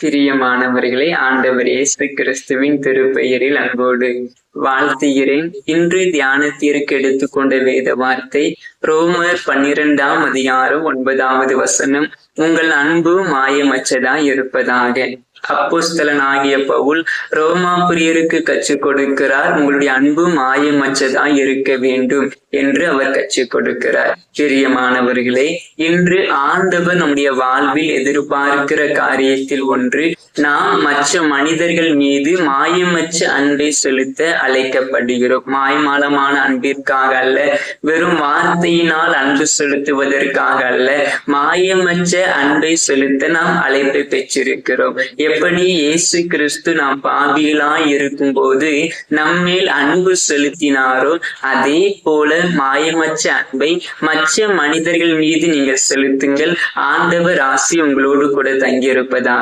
பிரியமானவர்களே, ஆண்டவர் இயேசு கிறிஸ்துவின் திருப்பெயரில் அன்போடு வாழ்த்துகிறேன். இன்று தியானத்திற்கு எடுத்துக்கொண்ட வேத வார்த்தை ரோமர் 12ஆம் அதிகாரம் 9வது வசனம். உங்கள் அன்பு மாயமற்றதாய் இருப்பதாக. அப்போஸ்தலனாகிய பவுல் ரோமாபுரியருக்கு கற்றுக் கொடுக்கிறார். உங்களுடைய அன்பு மாயமற்றதாய் இருக்க வேண்டும் என்று அவர் கற்றுக் கொடுக்கிறார். பிரியமானவர்களே, இன்று ஆண்டவர் நம்முடைய வாழ்வில் எதிர்பார்க்கிற காரியத்தில் ஒன்று, நாம் மற்ற மனிதர்கள் மீது மாயமற்ற அன்பை செலுத்த அழைக்கப்படுகிறோம். மாய்மாலமான அன்பிற்காக அல்ல, வெறும் வார்த்தையினால் அன்பு செலுத்துவதற்காக அல்ல, மாயமற்ற அன்பை செலுத்த நாம் அழைப்பை பெற்றிருக்கிறோம். எப்படி இயேசு கிறிஸ்து நாம் பாவிகளாய் இருக்கும் போது நம்மேல் அன்பு செலுத்தினாரோ, அதே போல மாயமற்ற அன்பை மற்ற மனிதர்கள் மீது நீங்கள் செலுத்துங்கள். ஆண்டவர் ஆசி உங்களோடு கூட தங்கியிருப்பதா.